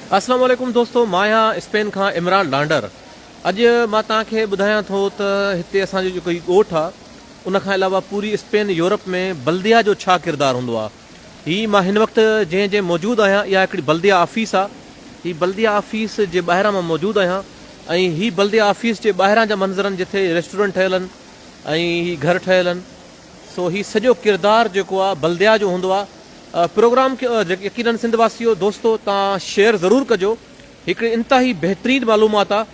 अस्सलाम वालेकुम दोस्तों, मां आहियां स्पेन खां इमरान लांडर। अॼु मां तव्हांखे ॿुधायां थो त हिते असांजो जेको ॻोठ आहे उन खां अलावा पूरी स्पेन यूरोप में बल्दिया जो छा किरदारु हूंदो आहे। हीअ मां हिन वक़्तु जंहिं मौजूदु आहियां इहा हिकिड़ी बल्दिया ऑफिस आहे। हीअ बल्दिया ऑफिस जे ॿाहिरां मां मौजूदु आहियां ऐं हीअ बल्दिया ऑफिस जे ॿाहिरां जा मंज़रनि जिथे रेस्टोरेंट ठहियल आहिनि ऐं हीअ घर ठहियल आहिनि। सो हीअ सॼो किरदारु जेको आहे बल्दिया जो हूंदो आहे। प्रोग्राम खे यकीनन सिंध वासियो दोस्तो तव्हां शेयर ज़रूरु कजो। हिकिड़ी इंतिहाई बहितरीनु मालूमात आहे।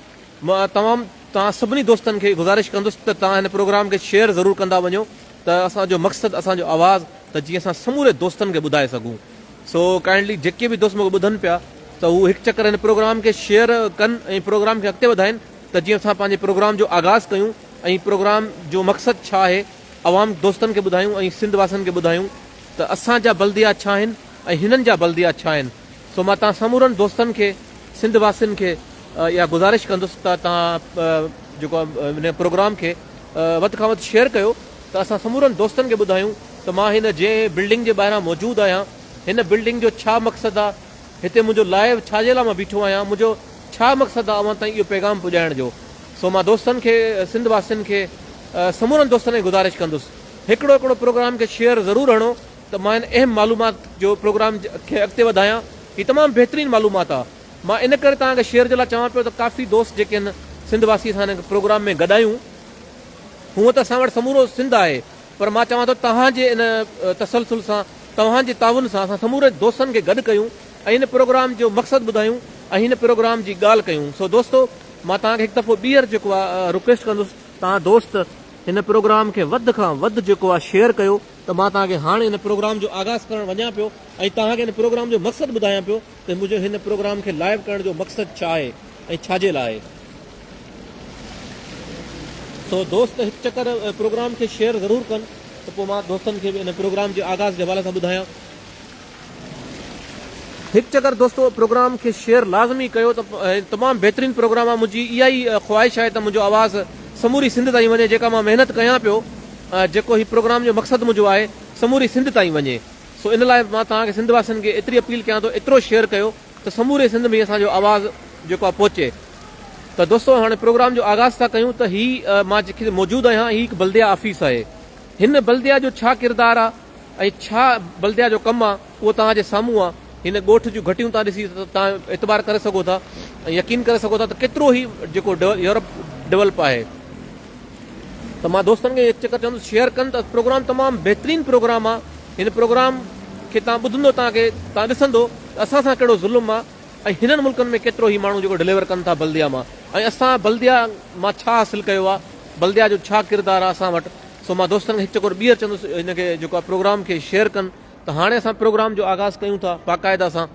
मां तव्हां सभिनी दोस्तनि खे गुज़ारिश कंदुसि त तव्हां हिन प्रोग्राम खे शेयर ज़रूरु कंदा वञो त असांजो मक़सदु असांजो आवाज़ु त जीअं असां समूरे दोस्तनि खे ॿुधाए सघूं। सो काइंडली जेके बि दोस्त मूंखे ॿुधनि पिया त हू हिकु चकर हिन प्रोग्राम खे शेयर कनि ऐं प्रोग्राम खे अॻिते वधाइनि त जीअं असां पंहिंजे प्रोग्राम जो आगाज़ कयूं ऐं प्रोग्राम जो मक़सदु छा आहे आवाम दोस्तनि खे ॿुधायूं ऐं सिंध वासियुनि खे ॿुधायूं त असांजा बल्दिया छा आहिनि ऐं हिननि जा बल्दिया छा आहिनि। सो मां तव्हां समूरनि दोस्तनि खे सिंध वासियुनि खे इहा गुज़ारिश कंदुसि त तव्हां जेको हिन प्रोग्राम खे वधि खां वधि शेयर कयो त असां समूरनि दोस्तनि खे ॿुधायूं त मां हिन जंहिं बिल्डिंग जे ॿाहिरां मौजूदु आहियां हिन बिल्डिंग जो छा मक़सदु आहे, हिते मुंहिंजो लाइव छाजे लाइ मां बीठो आहियां, मुंहिंजो छा मक़सदु आहे अवां ताईं इहो पैगाम पुॼाइण जो। सो मां दोस्तनि खे सिंध वासियुनि खे समूरनि दोस्तनि खे गुज़ारिश कंदुसि हिकिड़ो हिकिड़ो प्रोग्राम खे शेयर ज़रूरु हणो त मां हिन अहम मालूमात जो प्रोग्राम खे अॻिते वधायां। हीअ तमामु बहितरीनु मालूमात आहे। मां इन करे तव्हांखे शेयर जे लाइ चवां पियो त काफ़ी दोस्त जेके आहिनि सिंध वासी सां हिन प्रोग्राम में गॾायूं। हूअं त असां वटि समूरो सिंध आहे पर मां चवां थो तव्हांजे इन तसलसुल सां तव्हांजे ताउन सां असां समूरे दोस्तनि खे गॾु कयूं ऐं हिन प्रोग्राम जो मक़सदु ॿुधायूं ऐं हिन प्रोग्राम जी ॻाल्हि कयूं। सो दोस्तो मां तव्हांखे हिकु दफ़ो ॿीहर जेको आहे रिक्वेस्ट कंदुसि तव्हां दोस्त हिन प्रोग्राम खे वधि खां वधि जेको आहे शेयर कयो त मां तव्हांखे हाणे हिन प्रोग्राम जो आगाज़ करणु वञा पियो ऐं तव्हांखे हिन प्रोग्राम जो मक़सदु ॿुधायां पियो त मुंहिंजो हिन प्रोग्राम खे लाइव करण जो मक़सदु छा आहे ऐं छाजे लाइ। सो दोस्त हिकु चकर प्रोग्राम खे शेयर ज़रूरु कनि त पोइ मां दोस्तनि खे बि हिन प्रोग्राम जे आगाज़ जे हवाले सां ॿुधायां। हिकु चकर दोस्तो प्रोग्राम खे शेयर लाज़मी कयो त तमामु बहितरीनु प्रोग्राम आहे। मुंहिंजी इहा ई ख़्वाहिश आहे त मुंहिंजो आवाज़ु समूरी सिंध ताईं वञे। जेका मां महिनत कयां पियो जेको हीउ प्रोग्राम जो मक़सदु मुंहिंजो आहे समूरी सिंध ताईं वञे। सो इन लाइ मां तव्हांखे सिंध वासियुनि खे एतिरी अपील कयां थो एतिरो शेयर कयो त समूरे सिंध में असांजो आवाज़ु जेको आहे पहुचे। त दोस्तो हाणे प्रोग्राम जो आगाज़ था कयूं त हीअ मां जेकी मौजूदु आहियां हीअ हिकु बल्दिया ऑफिस आहे। हिन बल्दिया जो छा किरदारु आहे ऐं छा बल्दिया जो कमु आहे उहो तव्हांजे साम्हूं आहे। हिन ॻोठ जूं घटियूं तव्हां ॾिसी तव्हां एतबार करे सघो था ऐं यकीन करे सघो था त केतिरो ई जेको यूरोप डेवलप आहे। त मां दोस्तनि खे हिकु चकर चवंदुसि शेयर कनि त प्रोग्राम तमामु बहितरीनु प्रोग्राम आहे। हिन प्रोग्राम खे तव्हां ॿुधंदो तव्हां ॾिसंदो असां सां कहिड़ो ज़ुल्म आहे ऐं हिननि मुल्कनि में केतिरो ई माण्हू जेको डिलीवर कनि था बल्दिया मां ऐं असां बल्दिया मां छा हासिलु कयो आहे, बल्दिया जो छा किरदारु आहे असां वटि। सो मां दोस्तनि खे हिकु चकर ॿीहर चवंदुसि हिनखे जेको आहे प्रोग्राम खे शेयर कनि त हाणे असां प्रोग्राम जो आगाज़ कयूं था बाक़ाइदा सां।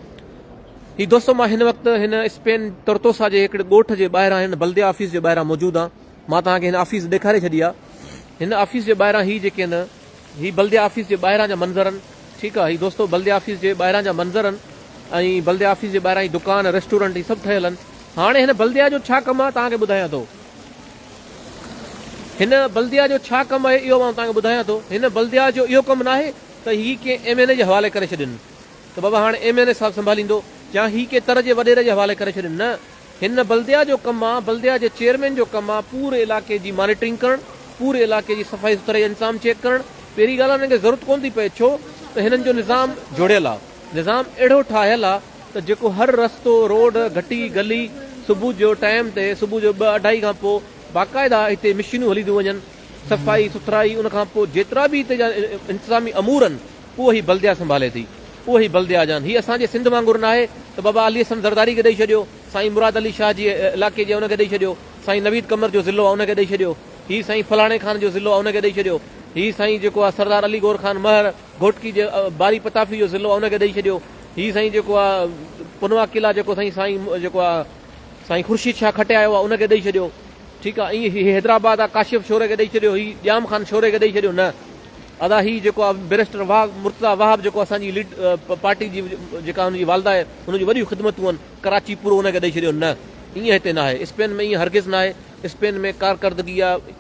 हीउ दोस्तो मां हिन वक़्तु हिन स्पेन तोरतोसा जे हिकिड़े ॻोठ जे ॿाहिरां हिन बल्दिया ऑफिस जे ॿाहिरां मौजूदु आहे। मां तव्हांखे हिन ऑफिस ॾेखारे छॾी आहे। हिन ऑफिस जे ॿाहिरां हीअ जेके आहिनि हीअ बल्दिया ऑफिस जे ॿाहिरां जा मंज़र आहिनि। ठीकु आहे, हीअ दोस्तो बल्दिया ऑफिस जे ॿाहिरां जा मंज़र आहिनि ऐं बल्दिया ऑफिस जे ॿाहिरां ई दुकान रेस्टोरेंट ही सभु ठहियल आहिनि। हाणे हिन बल्दिया जो छा कमु आहे तव्हांखे ॿुधायां थो। हिन बल्दिया जो छा कमु आहे इहो मां तव्हांखे ॿुधायां थो। हिन बल्दिया जो इहो कमु न आहे त हीअ कंहिं MNA जे हवाले करे छॾनि त बाबा हाणे MNA साहिबु संभालींदो या हीअ कंहिं तरह जे वॾेरे जे हवाले करे छॾनि। न, हिन बल्दिया जो कमु आहे, बल्दिया जे चेयरमैन जो कमु आहे पूरे इलाइक़े जी मॉनिटरिंग करणु, पूरे इलाइक़े जी सफ़ाई सुथरे इंतज़ाम चेक करणु। पहिरीं ॻाल्हि हिनखे ज़रूरत कोन थी पए छो त हिननि जो निज़ाम जुड़ियल आहे। निज़ाम अहिड़ो ठाहियलु आहे त जेको हर रस्तो रोड घटी गली सुबुह जो टाइम ते सुबुह जो 2-2:30 खां पोइ बाक़ाइदा हिते मशीनूं हली थियूं वञनि, सफ़ाई सुथराई। उनखां पोइ जेतिरा बि हिते जा इंतिज़ामी अमूर आहिनि उहो ई बल्दिया संभाले थी, उहो ई बल्दिया जा आहिनि। हीअ असांजे सिंध वांगुरु न आहे त बाबा अली हसन ज़रदारी खे ॾेई छॾियो, साईं मुराद अली शाह जी इलाइक़े जे उनखे ॾेई छॾियो, साईं नवीद कमर जो ज़िलो आहे उनखे ॾेई छॾियो, हीअ साईं फलाणे खान जो ज़िलो आहे उनखे ॾेई छॾियो, हीअ साईं जेको आहे सरदार अली गौर खान महर घोटकी जे बारी पताफी जो ज़िलो आहे उनखे ॾेई छॾियो, हीअ साईं जेको आहे पुनवा किला जेको साईं जेको आहे साईं ख़ुर्शीद शाह खटे आयो आहे उनखे ॾेई छॾियो। ठीकु आहे, ईअं हीअ हैदराबाद आहे काशिफ शोरे खे ॾेई छॾियो, हीअ ॼाम ख़ान शोरे खे ॾेई छॾियो। न अदा हीअ जेको आहे बैरिस्टर मुर्तज़ा वाहब जेको असांजी लीड पार्टी जी जेका हुनजी वालदा आहे हुनजी वॾियूं ख़िदमतूं आहिनि कराची पूरो हुनखे ॾेई छॾियो। न, ईअं हिते न आहे। स्पेन में ईअं हरगिज़ न आहे। स्पेन में कारकर्दगी आहे।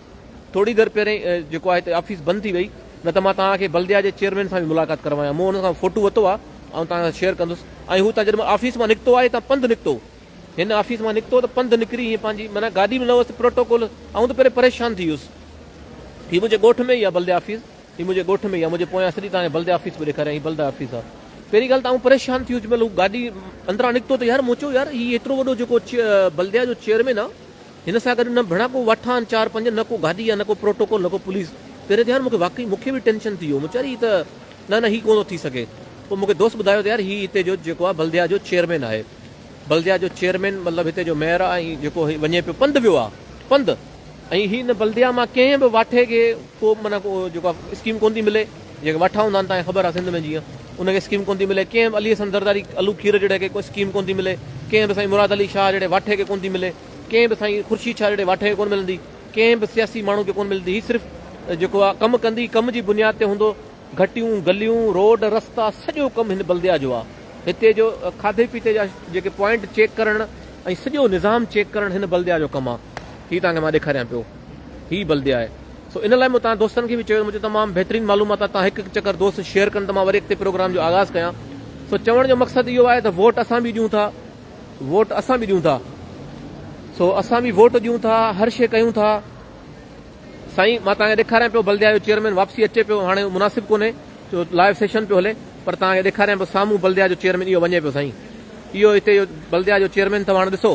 थोरी देरि पहिरें जेको आहे हिते ऑफिस बंदि थी वई, न त मां तव्हांखे बल्दिया जे चेयरमैन सां बि मुलाक़ात करवायां। मूं हुन सां फ़ोटू वरितो आहे ऐं तव्हां शेयर कंदुसि। ऐं हू तव्हां जॾहिं ऑफिस मां निकितो आहे त पंधु निकितो, हिन ऑफिस मां निकितो त पंधु निकिरी हीअं पंहिंजी माना गाॾी में न हुअसि प्रोटोकॉल। ऐं त पहिरीं परेशान थी वियुसि। हीअ मुंहिंजे ॻोठ में ई आहे बल्दे ऑफिस, हीअ मुंहिंजे ॻोठ में ई आहे, मुंहिंजे पोयां सॼी तव्हांखे बल्दे ऑफिस बि ॾेखारियां, हीअ बल्दे ऑफिस आहे। पहिरीं ॻाल्हि त आऊं परेशान थी वियुसि, हू गाॾी अंदरां निकितो त यार मूं चयो यार हीअ एतिरो वॾो जेको बल्दिया जो चेयरमैन आहे, हिन सां गॾु न भेणा को वठां 4-5, न को गाॾी आहे, न को प्रोटोकॉल, न को पुलिस। पहिरें त यार मूंखे वाक़ई मूंखे बि टेंशन थी वियो, मूं चयो हीअ त न हीअ कोन थी सघे। पोइ मूंखे दोस्त ॿुधायो त यार हीअ हिते जो जेको आहे बल्दिया जो चेयरमैन आहे, बल्दिया जो चेयरमैन मतिलबु हिते जो मेयर आहे, ऐं जेको वञे पियो पंधु वियो आहे पंधु। ऐं हीअ न बल्दिया मां कंहिं बि वाठे खे को माना को जेको आहे स्कीम कोन थी मिले, जेके वाठा हूंदा आहिनि तव्हांखे ख़बर आहे सिंध में, जीअं उनखे स्कीम कोन थी मिले। कंहिं बि अली हसन ज़रदारी आलू खीर जहिड़े खे कोई स्कीम कोन थी मिले, कंहिं बि साईं मुराद अली शाह जहिड़े वाठे खे कोन थी मिले, कंहिं बि साईं ख़ुर्शीद शाह जहिड़े वाठे खे कोन मिलंदी, कंहिं बि सियासी माण्हू खे कोन मिलंदी। हीअ सिर्फ़ु जेको आहे कमु कंदी, कम जी बुनियाद ते हूंदो। घटियूं गलियूं, रोड, रस्ता, सॼो कमु हिन बल्दिया जो आहे। हिते जो खाधे पीते जा जेके पॉइंट चेक करणु ऐं सॼो निज़ाम चेक करणु हिन बल्दिया जो कमु आहे। हीअ तव्हांखे मां ॾेखारियां पियो, हीअ बल्दिया आहे। सो इन लाइ मां तव्हां दोस्तनि खे बि चयो, मुंहिंजो तमामु बहितरीनु मालूमात आहे, तव्हां हिकु चकर दोस्त शेयर कनि त मां वरी अॻिते प्रोग्राम जो आगाज़ कयां। सो चवण जो मक़सदु इहो आहे त वोट असां बि ॾियूं था, वोट असां बि ॾियूं था। सो असां बि वोट ॾियूं था, हर शइ कयूं था। साईं मां तव्हांखे ॾेखारियां पियो बल्दिया जो चेयरमैन वापसी अचे पियो, हाणे मुनासिबु कोन्हे छो लाइव सेशन पियो हले, पर तव्हांखे ॾेखारियां पियो साम्हूं बल्दिया जो चेयरमैन इहो वञे पियो। साईं इहो हिते जो बल्दिया जो चेयरमैन अथव। हाणे ॾिसो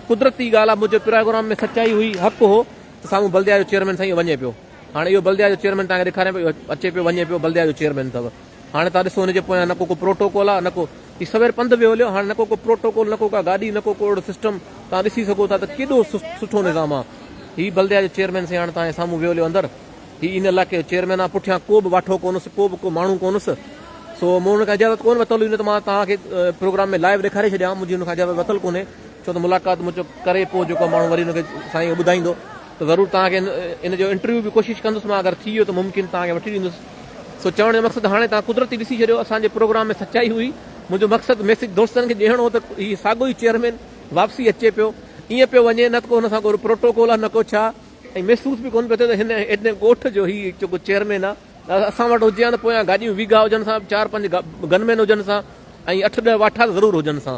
कुदरती ॻाल्हि आहे, मुंहिंजे प्रोग्राम में सचाई हुई, हक़ु हो त साम्हूं बल्दिया जो चेयरमैन साईं वञे पियो। हाणे इहो बल्दिया जो चेयरमैन तव्हांखे ॾेखारियां पियो, अचे पियो वञे पियो, बल्दिया जो चेयरमैन अथव। हाणे तव्हां ॾिसो हुनजे पोयां न को प्रोटोकॉल आहे, न को हीअ सवेर पंधु वियो हलियो, हाणे न को प्रोटोकॉल, न को का गाॾी, न को अहिड़ो सिस्टम। तव्हां ॾिसी सघो था त केॾो सुठो निज़ाम आहे। हीअ बल्दिया जो चेयरमैन साईं हाणे तव्हांजे साम्हूं वियो हलियो अंदरि। हीअ इन इलाइक़े जो चेयरमैन आहे, पुठियां को बि वाठो कोन्हसि, को बि को माण्हू कोन्हसि। सो मूं हुनखां इजाज़त कोन वरितल हुई, न त मां तव्हांखे प्रोग्राम में लाइव ॾेखारे छॾियां। मुंहिंजी हुनखां इजाज़त वरितल कोन्हे, छो त मुलाक़ात मुंहिंजो करे पोइ जेको माण्हू वरी हुनखे साईं ॿुधाईंदो त ज़रूरु तव्हांखे इन जो इंटरव्यू बि कोशिशि कंदुसि मां, अगरि थी वियो त मुमकिन तव्हांखे वठी ॾींदुसि। सो चवण जो मक़सदु हाणे तव्हां कुदरती ॾिसी छॾियो, असांजे प्रोग्राम में सचाई हुई। मुंहिंजो मक़सदु मैसेज दोस्तनि खे ॾियणो हो त हीअ साॻियो ई चेयरमैन वापसी अचे पियो, ईअं पियो वञे, न को हुन सां को प्रोटोकॉल आहे, न को छा। ऐं महसूस बि कोन पियो थिए त हिन एॾे ॻोठ जो हीअ जेको चेयरमैन आहे असां वटि हुजे हा त पोयां गाॾियूं वीघा हुजनि सां, 4-5 गनमैन हुजनि सां, ऐं 8-10 वाठा ज़रूरु हुजनि सां।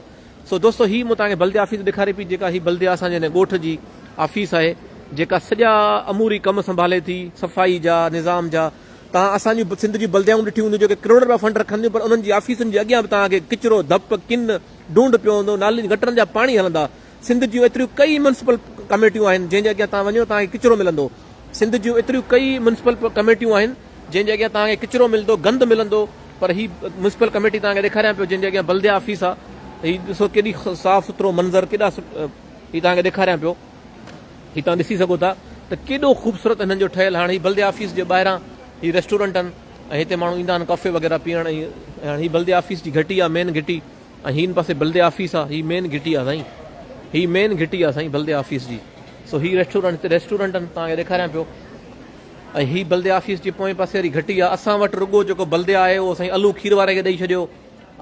सो दोस्तो हीअ मूं तव्हांखे बल्दिया ऑफिस ॾेखारे पई, जेका हीअ बल्दिया असांजे हिन ॻोठ जी ऑफिस आहे, जेका सॼा अमूरी कम संभाले थी, सफ़ाई जा, निज़ाम जा। तव्हां असांजी सिंध जी बल्दियाऊं ॾिठी हूंदियूं जेके करोड़ रुपया फंड रखंदियूं, पर उन्हनि जी ऑफिसुनि जे अॻियां बि तव्हांखे किचिरो, धप, किन, ढूंढ पियो हूंदो, नालियुनि गटरनि जा पाणी हलंदा। सिंध जूं एतिरियूं कई म्युनिसिपल कमेटियूं आहिनि जंहिंजे अॻियां तव्हां वञो तव्हांखे किचिरो मिलंदो। सिंध जूं एतिरियूं कई म्युनिसिपल कमेटियूं आहिनि जंहिंजे अॻियां तव्हांखे किचिरो मिलंदो, गंद मिलंदो, पर हीअ म्युनिसिपल कमेटी तव्हांखे ॾेखारियां पियो जंहिंजे अॻियां बल्दिया ऑफिस आहे। हीअ ॾिसो केॾी साफ़ सुथरो मंज़र, केॾा हीअ तव्हांखे ॾेखारियां पियो, हीअ तव्हां ॾिसी सघो था त केॾो ख़ूबसूरत हिननि जो ठहियलु। हाणे हीअ बल्दिया ऑफिस जे ॿाहिरां हीअ रेस्टोरेंट आहिनि, ऐं हिते माण्हू ईंदा आहिनि कॉफ़ी वग़ैरह पीअण। ऐं हीअ बल्दिया ऑफिस जी घटी आहे, मेन घिटी। ऐं हिन पासे बल्दिया ऑफिस आहे, हीअ मेन घिटी आहे साईं, हीअ मेन घिटी आहे साईं बल्दिया ऑफिस जी। सो हीअ रेस्टोरेंट, हिते रेस्टोरेंट आहिनि तव्हांखे ॾेखारियां पियो। ऐं हीअ बल्दिया ऑफिस जे पोएं पासे वारी घटी आहे। असां वटि रुॻो जेको बल्दिया आहे उहो साईं अलू खीर वारे खे ॾेई छॾियो,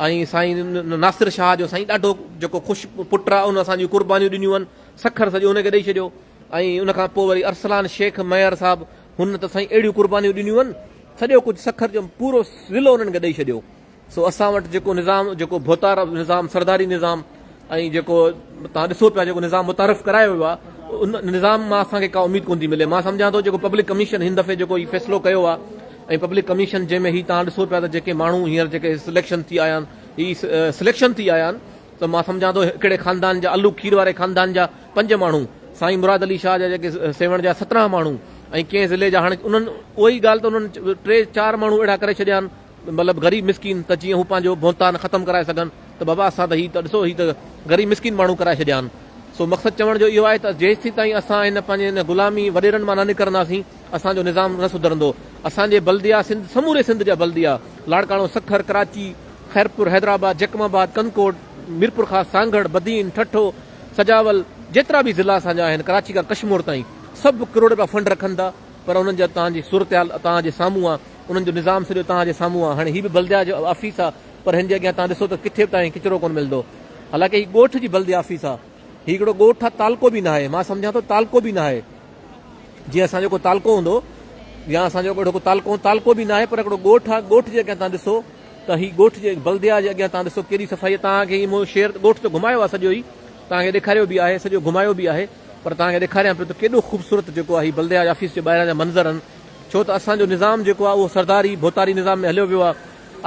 ऐं साईं नासिर शाह जो साईं ॾाढो जेको ख़ुशि पुटु आहे, उन असांजियूं कुर्बानियूं ॾिनियूं आहिनि, सखर सॼो हुनखे ॾेई छॾियो। ऐं उनखां पोइ वरी अरसलान शेख मेयर साहिबु, हुन त साईं अहिड़ियूं कुर्बानियूं ॾिनियूं आहिनि, सॼो कुझु सखर जो पूरो ज़िलो उन्हनि खे ॾेई छॾियो। सो असां वटि जेको निज़ाम, जेको भोतार निज़ाम, सरदारी निज़ाम, ऐं जेको तव्हां ॾिसो पिया जेको निज़ाम मुतारिफ़ करायो वियो आहे, उन निज़ाम मां असांखे का उमेद कोन थी मिले। मां सम्झां थो जेको पब्लिक कमीशन हिन दफ़े जेको हीउ फ़ैसिलो कयो आहे, ऐं पब्लिक कमीशन जंहिंमें हीअ तव्हां ॾिसो पिया त जेके माण्हू हींअर जेके सिलेक्शन थी आया आहिनि, हीअ सिलेक्शन थी आया आहिनि, त मां सम्झां थो हिकिड़े ख़ानदान जा, अलू खीर वारे ख़ानदान जा 5 माण्हू, साईं मुराद अली शाह जा जेके सेवण जा 17 माण्हू, ऐं कंहिं ज़िले जा। हाणे उन्हनि उहो ई ॻाल्हि त उन्हनि 3-4 माण्हू अहिड़ा करे छॾिया आहिनि, मतिलबु ग़रीब मिसकिन, त जीअं हू पंहिंजो भोतान ख़तमु कराए सघनि। त बाबा असां त हीअ त ॾिसो, हीअ त ग़रीब मिसकिन माण्हू कराए छॾिया आहिनि। सो मक़सदु चवण जो इहो आहे त जेसीं ताईं असां हिन पंहिंजे हिन ग़ुलामी वॾेरनि मां न निकिरंदासीं, असांजो निज़ाम न सुधरंदो। असांजे बल्दिया सिंध, समूरे सिंध जा बल्दिया, लाड़काणो, सखर, कराची, खैरपुर, हैदराबाद, जकमाबाद, कनकोट, मीरपुर खां सांगड़, बदीन, ठठो, सजावल, जेतिरा बि ज़िला असांजा आहिनि, कराची खां कश्मीर ताईं, सभु करोड़ रुपया फंड रखनि था, पर उन्हनि जा तव्हांजी सूरत हाल तव्हांजे साम्हूं आहे, उन्हनि जो निज़ाम सॼो तव्हांजे साम्हूं आहे। हाणे हीअ बि बल्दिया जो ऑफिस आहे, पर हिन जे अॻियां तव्हां ॾिसो त किथे ताईं किचिरो कोन मिलंदो। हालांकि हीअ ॻोठ जी बल्दिया ऑफिस आहे, हीअ हिकिड़ो ॻोठ आहे, तालको बि न आहे। मां सम्झां थो तालको बि न आहे, जीअं असांजो को तालको हूंदो, या असांजो को तालको बि न आहे, पर हिकिड़ो ॻोठ आहे। ॻोठ जे अॻियां तव्हां ॾिसो त हीउ ॻोठ जे बल्दिया जे अॻियां तव्हां ॾिसो कहिड़ी सफ़ाई तव्हांखे मूं शेयर ॻोठ त घुमायो आहे सॼो ई तव्हांखे ॾेखारियो बि आहे सॼो घुमायो बि आहे पर तव्हांखे ॾेखारियां पियो त केॾो ख़ूबसूरत जेको आहे हीउ बल्दिया ऑफिस जे ॿाहिरां जा मंज़र आहिनि छो त असांजो निज़ाम जेको आहे उहो सरदारी भोतारी निज़ाम में हलियो वियो आहे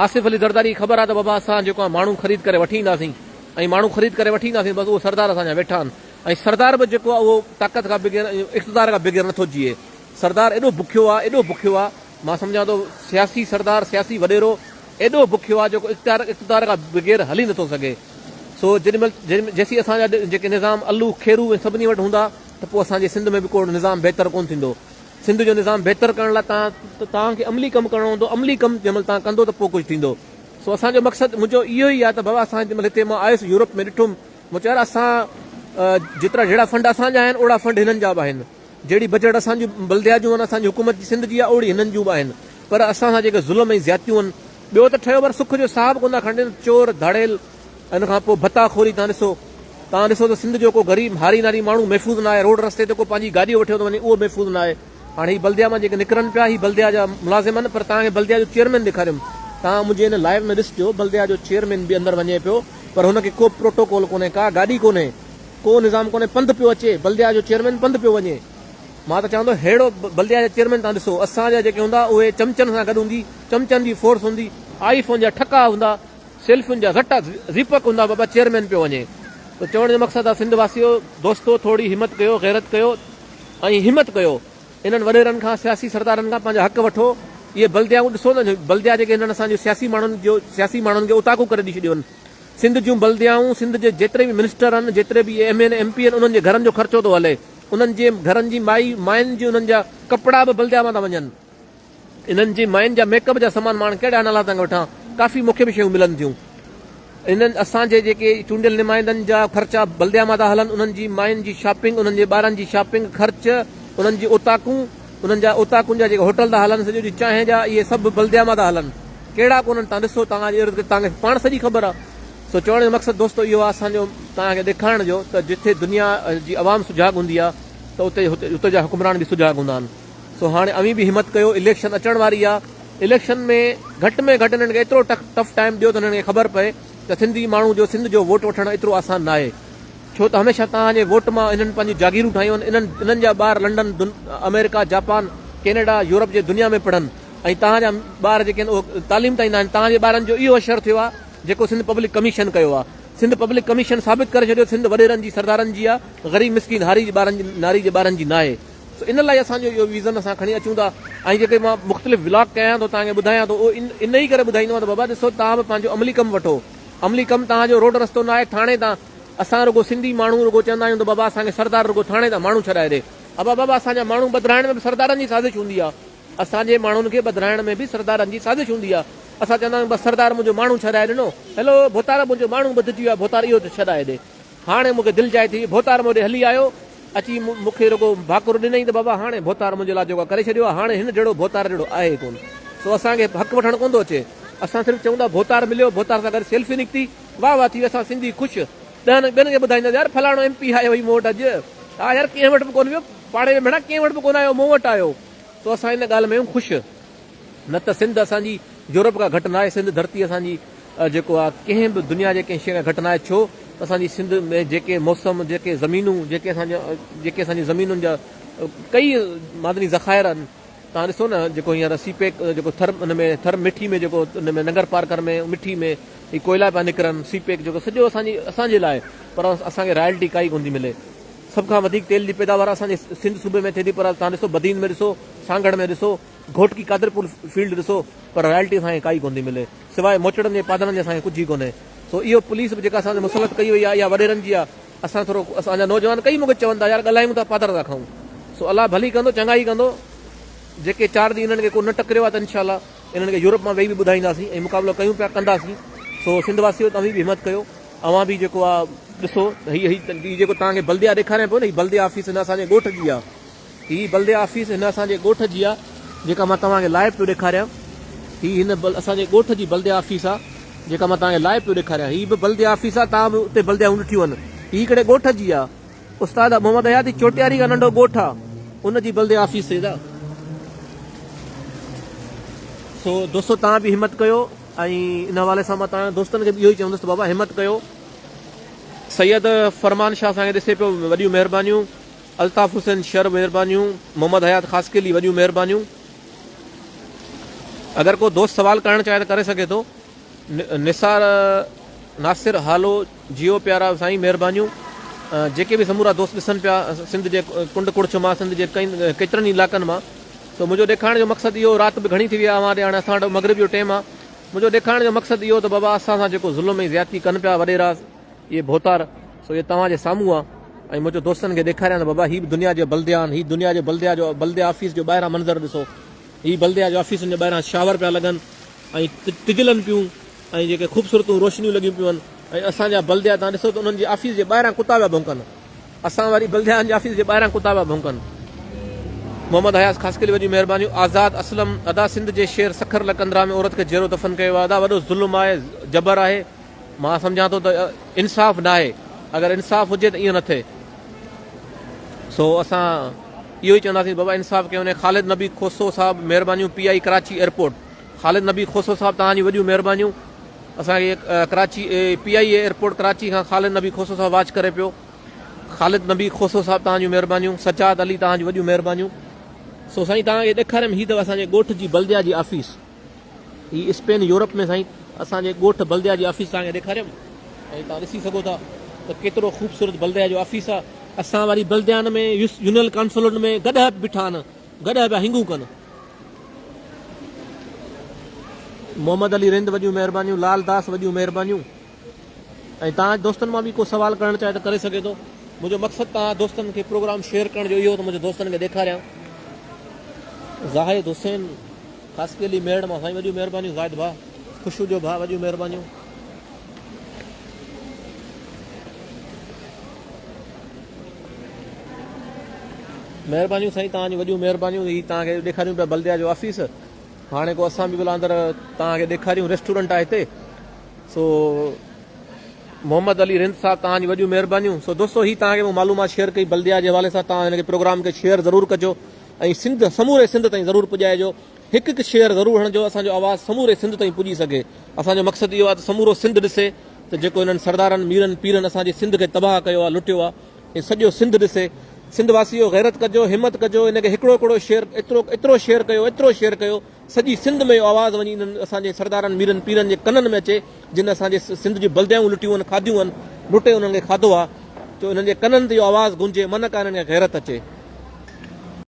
आसिफ़ अली ज़रदारी ख़बर आहे त बाबा असां जेको आहे माण्हू ख़रीद करे वठी ईंदासीं ऐं माण्हू ख़रीद करे वठी ईंदासीं बसि उहो सरदार असांजा वेठा आहिनि ऐं सरदार बि जेको आहे उहो ताक़त खां बग़ैर इक़्तिदार खां बग़ैर नथो जीए सरदार एॾो बुखियो आहे मां सम्झां थो सियासी सरदार सियासी वॾेरो एॾो बुखियो आहे जेको इक़्तिदार खां बग़ैर हली नथो सघे सो जेॾीमहिल जेसीं असांजा जेके निज़ाम अलू खेरू ऐं सभिनी वटि हूंदा त पोइ असांजे सिंध में बि को निज़ाम बहितर कोन थींदो सिंध जो निज़ाम बहितर करण लाइ तव्हांखे अमली कमु करणो हूंदो अमली कमु जंहिंमहिल तव्हां कंदो त पोइ कुझु थींदो सो असांजो मक़सदु मुंहिंजो इहो ई आहे त बाबा असां जंहिंमहिल हिते मां आयुसि यूरोप में ॾिठुमि मूं चयो असां जेतिरा जहिड़ा फंड असांजा आहिनि ओड़ा फंड हिननि जा बि आहिनि जहिड़ी बजट असांजूं बल्दिया जूं आहिनि असांजी हुकूमत जी सिंध जी आहे ओड़ी हिननि जूं बि आहिनि पर असां सां जेके ज़ुल्म ऐं ज़्यातियूं आहिनि ॿियो त ठहियो पर सुख जो साहु कोन था खणनि चोर धाड़ेल इन खां पोइ भताखोरी तव्हां ॾिसो त सिंध जो को ग़रीब हारी नारी माण्हू महफ़ूज़ न आहे रोड रस्ते ते को पंहिंजी गाॾी वठियो थो वञे उहो महफ़ूज़ न आहे हाणे हीउ बल्दिया मां जेके निकिरनि पिया हीउ बल्दिया जा मुलाज़िम आहिनि पर तव्हांखे बल्दिया जो चेयरमैन ॾेखारियुमि तव्हां मुंहिंजे हिन लाइव में ॾिसजो बल्दिया जो चेयरमैन बि अंदरि वञे पियो पर हुनखे को प्रोटोकॉल कोन्हे का गाॾी कोन्हे को निज़ाम कोन्हे पंधु पियो अचे बल्दिया जो चेयरमैन पंधु पियो वञे मां त चवंदो अहिड़ो बल्दिया जा चेयरमैन तव्हां ॾिसो असांजा जेके हूंदा उहे चमचनि सां गॾु हूंदी चमचनि जी फोर्स हूंदी आई फोन जा ठका हूंदा सेल्फियुनि जा रटा ज़ीपक हूंदा बाबा चेयरमैन पियो वञे त चवण जो मक़सदु आहे सिंध वासियो दोस्तो थोरी हिमत कयो गैरत कयो ऐं हिमत कयो इन्हनि वॾेरनि खां सियासी सरदारनि खां पंहिंजा हक़ वठो इहे बल्दियाऊं ॾिसो न बल्दिया जेके हिननि असांजे सियासी माण्हुनि खे उताकू करे ॾई छॾियो आहिनि सिंध जूं बल्दियाऊं सिंध जे जेतिरे बि मिनिस्टर आहिनि जेतिरे बि एम एन एम पी आहिनि उन्हनि जे घरनि जो ख़र्चो थो हले उन्हनि जे घरनि जी मायुनि जी उन्हनि जा कपिड़ा बि बल्दिया मां था वञनि इन्हनि जी मायुनि जा मेकअप जा सामान माण्हू कहिड़ा नाला था वठां काफ़ी मूंखे बि शयूं मिलनि थियूं इन्हनि असांजे जेके चूंडियल नुमाइंदनि जा ख़र्चा बल्दिया मां था हलनि उन्हनि जी मायुनि जी शॉपिंग उन्हनि जे ॿारनि जी शॉपिंग ख़र्च उन्हनि जी उन्हनि जा ओताकुनि जा जेके होटल था हलनि सॼो ॾींहुं चांहि जा इहे सभु बल्दिया मां था हलनि कहिड़ा कोन्हनि तव्हां ॾिसो तव्हांजे इर्द गिर्द तव्हांखे पाण सॼी ख़बर आहे सो चवण जो मक़सदु दोस्तो इहो आहे असांजो तव्हांखे ॾेखारण जो त जिथे दुनिया जी आवाम सुजाॻ हूंदी आहे त उते जा हुकुमरान बि सुजाॻ हूंदा आहिनि सो हाणे अवी बि हिमत कयो इलेक्शन अचण वारी आहे इलेक्शन में घटि हिननि खे एतिरो टफ टाइम ॾियो त हिननि खे ख़बर पए त सिंधी माण्हू जो सिंध जो वोट वठणु एतिरो आसान न आहे छो त हमेशह तव्हांजे वोट मां इन्हनि पंहिंजी जागीरूं ठाहियूं आहिनि इन्हनि जा ॿार London America Japan Canada Europe जे दुनिया में पढ़नि ऐं तव्हांजा ॿार जेके आहिनि उहे तालीम ताईंदा आहिनि तव्हांजे ॿारनि जो इहो असरु थियो आहे जेको सिंध पब्लिक कमीशन कयो आहे सिंध पब्लिक कमीशन साबित करे छॾियो सिंध वॾेरनि जी सरदारनि जी आहे ग़रीब मिसकिन नारी जे ॿारनि जी न आहे सो इन लाइ असांजो इहो विज़न असां खणी अचूं था ऐं जेके मां मुख़्तलिफ़ व्लॉग कयां थो तव्हांखे ॿुधायां थो उहो इन ई करे ॿुधाईंदो आहे त बाबा ॾिसो तव्हां बि पंहिंजो अमली कमु वठो अमली कमु तव्हांजो रोड रस्तो न आहे थाणे तां असां रुगो सिंधी माण्हू रुगो चवंदा आहियूं त बाबा असांखे सरदार रुगो थाणे तां माण्हू छॾाए ॾे अबा बाबा असांजा माण्हू बदिराइण में बि सरदारनि जी साज़िश हूंदी आहे असांजे माण्हुनि खे बदिराइण में बि सरदारनि जी साज़िश हूंदी आहे असां चवंदा आहियूं बसि सरदार मुंहिंजो माण्हू छॾाए ॾिनो हेलो भोतार मुंहिंजो माण्हू ॿधिजी वियो आहे भोतार इहो त छॾाए ॾे हाणे मूंखे दिलि चाहे थी भोतार मोॾे हली आयो अची मूंखे रुगो भाकुर ॾिनई त बाबा हाणे भोतार मुंहिंजे लाइ जेको करे छॾियो आहे हाणे हिन जहिड़ो भोतार जहिड़ो आहे कोन सो असांखे हक़ु वठणु कोन थो अचे असां सिर्फ़ु चऊं था भोतार मिलियो भोतार सां गॾु सेल्फी निकिती वाह वाह थी असां सिंधी ख़ुशि ॿियनि खे ॿुधाईंदा यार फलाणो एम पी आयो मूं वटि अॼु हा यार कंहिं वटि बि कोन वियो पाड़े में भेण कंहिं वटि बि कोन आयो मूं वटि आयो सो असां हिन ॻाल्हि में आहियूं ख़ुशि न त सिंध असांजी यूरोप खां घटि न आहे सिंध धरती असांजी जेको आहे कंहिं बि दुनिया जे कंहिं शइ खां घटि न आहे छो असांजी सिंध में जेके मौसम जेके ज़मीनूं जेके असांजी ज़मीनुनि जा कई मादनी ज़ख़ाइर आहिनि तव्हां ॾिसो न जेको हींअर सीपेक जेको हुन में थर मिठी में जेको हुन में नगर पार्कर में मिठी में ही कोयला पिया निकिरनि सीपेक जेको सॼो असांजे लाइ पर असांखे रॉयल्टी काई कोन थी मिले सभ खां वधीक तेल जी पैदावार असांजे सिंध सूबे में थिए थी पर तव्हां ॾिसो बदीन में ॾिसो सांगड़ में ॾिसो घोटकी कादरपुर फील्ड ॾिसो पर रॉयल्टी असांखे काई कोन थी मिले सवाइ मोचड़नि जे पादरनि जे असांखे कुझु ई कोन्हे सो इहो पुलिस बि जेका असांखे मुसलत कई वई आहे या वॾेरनि जी आहे असां थोरो असांजा नौजवान कई मूंखे चवनि था यार ॻाल्हायूं था पादर था खाऊं सो अलाह भली कंदो चङा ई कंदो जेके 4 ॾींहं इन्हनि खे को न टकरियो आहे त इनशाला इन्हनि खे यूरोप मां वेही बि ॿुधाईंदासीं ऐं मुक़ाबिलो कयूं पिया कंदासीं सो सिंध वासियो तव्हां बि हिमत कयो अवां बि जेको आहे ॾिसो हीअ जेको तव्हांखे बल्दिया ॾेखारियां पियो न हीअ बल्दिया ऑफिस हिन असांजे ॻोठ जी आहे हीअ बल्दिया ऑफिस हिन असांजे ॻोठ जी आहे जेका मां तव्हांखे लाइव पियो ॾेखारियां हीअ हिन असांजे ॻोठ जी बल्दिया ऑफिस आहे जेका मां तव्हांखे लाइव पियो ॾेखारियां हीअ बि बल्दिया ऑफिस आहे तव्हां बि उते बल्दियाऊं ॾिठियूं आहिनि हीअ हिकिड़े ॻोठ जी आहे उस्ताद मोहम्मद हयाती चोटियारी खां नंढो ॻोठ आहे उनजी बल्दिया ऑफिस आहे सो दोस्तो तव्हां बि हिमत कयो ऐं इन हवाले सां मां तव्हांजे दोस्तनि खे बि इहो ई चवंदुसि त बाबा हिमत कयो। सैयद फरमान शाह असांखे ॾिसे पियो, वॾियूं महिरबानियूं। अल्ताफ़ हुसैन शर, महिरबानियूं। मोहम्मद हयात ख़ासकेली, वॾियूं महिरबानियूं। अगरि को दोस्त सवाल करणु चाहे त करे सघे थो। निसार नासिर हालो, जियो प्यारा साईं, महिरबानियूं। जेके बि समूरा दोस्त ॾिसनि पिया सिंध जे कुंड कुड़छ मां, सिंध जे केतिरनि इलाइक़नि मां, सो मुंहिंजो ॾेखारण जो मक़सदु इहो, राति बि घणी थी वई आहे, हाणे असां वटि मग़रिब जो टाइम आहे। मुंहिंजो ॾेखारण जो मक़सदु इहो त बाबा असां सां जेको ज़ुल्म ऐं ज़्यादती कनि पिया वॾेरा, इहे भोतार, सो इहे तव्हांजे साम्हूं आहे। ऐं मुंहिंजो दोस्तनि खे ॾेखारियां त बाबा हीअ बि दुनिया जो बल्दिया आहिनि। हीअ दुनिया जे बल्दिया ऑफिस जो ॿाहिरां मंज़र ॾिसो। हीअ बल्दिया जो ऑफिसनि जे ॿाहिरां शावर पिया लॻनि ऐं तिजलनि पियूं ऐं जेके ख़ूबसूरतूं रोशनियूं लॻियूं पियूं आहिनि। ऐं असांजा बल्दिया तव्हां ॾिसो त उन्हनि जी ऑफिस जे ॿाहिरां कुता पिया भौंकनि। असां वरी बल्दिया जी ऑफिस जे ॿाहिरां कुता पिया भौंकनि। मोहम्मद हयास ख़ासकेली, वॾियूं महिरबानियूं। आज़ाद असलम, अदा सिंध जे शेर सखर लकंदरा में औरत खे जहिड़ो दफ़न कयो आहे। अदा वॾो ज़ुल्म आहे, जबर आहे। मां सम्झां थो त इंसाफ़ न आहे। अगरि इंसाफ़ हुजे त ईअं न थिए। सो असां इहो ई चवंदासीं बाबा इंसाफ़ कयो। ख़ालिद नबी खोसो साहिबु, महिरबानियूं। PI कराची एयरपोर्ट, ख़ालिद नबी खोसो साहिबु, तव्हांजी वॾियूं महिरबानियूं। असांखे कराची PI एयरपोर्ट कराची खां ख़ालिद नबी खोसो साहिबु वाच करे पियो। ख़ालिद नबी खोसो साहिबु, तव्हांजूं महिरबानियूं। सजाद अली, तव्हांजी वॾियूं महिरबानियूं। सो साईं तव्हांखे ॾेखारियमि, हीअ अथव असांजे ॻोठ जी बल्दिया जी ऑफिस। हीअ स्पेन यूरोप में साईं असांजे ॻोठ बल्दिया जी ऑफिस तव्हांखे ॾेखारियमि। ऐं तव्हां ॾिसी सघो था त केतिरो ख़ूबसूरत बल्दिया जो ऑफिस आहे। असां वरी बल्दियान में यूनियन काउंसिलुनि में गॾह बीठा आहिनि, गॾह पिया हिंगू कनि। मोहम्मद अली रिंद, वॾियूं महिरबानियूं। लाल दास, वॾियूं महिरबानियूं। ऐं तव्हां दोस्तनि मां बि को सवाल करणु चाहे त करे सघे थो। मुंहिंजो मक़सदु तव्हां दोस्तनि खे प्रोग्राम शेयर करण जो इहो त मुंहिंजे दोस्तनि खे ॾेखारियां। ज़ाहिद हुसैन ख़ासकेली, मेड़ मां साईं, वॾियूं महिरबानियूं। ज़ाहिद भाउ, ख़ुशू जो भाउ, वॾियूं महिरबानियूं। महिरबानियूं साईं, तव्हांजी वॾियूं महिरबानियूं। हीअ तव्हांखे ॾेखारियूं पिया बल्दिया जो ऑफिस। हाणे को असां बि भला अंदरि तव्हांखे ॾेखारियूं, रेस्टोरेंट आहे हिते। सो मोहम्मद अली रिंद साहिबु, तव्हांजी वॾियूं महिरबानियूं। सो दोस्तो हीअ तव्हांखे मूं मालूमात शेयर कई बल्दिया जे हवाले सां। तव्हां हिन प्रोग्राम खे शेयर ज़रूरु कजो ऐं सिंध, समूरे सिंध ताईं ज़रूरु पुॼाइजो। हिकु हिकु शेयर ज़रूरु हणिजो, असांजो आवाज़ु समूरे सिंध ताईं पुॼी सघे। असांजो मक़सदु इहो आहे त समूरो सिंध ॾिसे त जेको हिननि सरदारनि, मीरनि, पीरनि असांजे सिंध खे तबाह कयो आहे, लुटियो आहे, ऐं सॼो सिंध ॾिसे। सिंध वासियो गैरत कजो, हिमत कजो। हिनखे हिकिड़ो हिकिड़ो शेयर, एतिरो शेयर कयो, एतिरो शेयर कयो, सॼी सिंध में इहो आवाज़ु वञी इन्हनि असांजे सरदारनि, मीरनि, पीरनि जे कननि में अचे, जिन असांजे सिंध जी बल्दियाऊं लुटियूं आहिनि, खाधियूं आहिनि, लुटे उन्हनि खे खाधो आहे। जो हिननि जे कननि ते इहो आवाज़ु गुंजे, मन का हिननि खे गैरत अचे।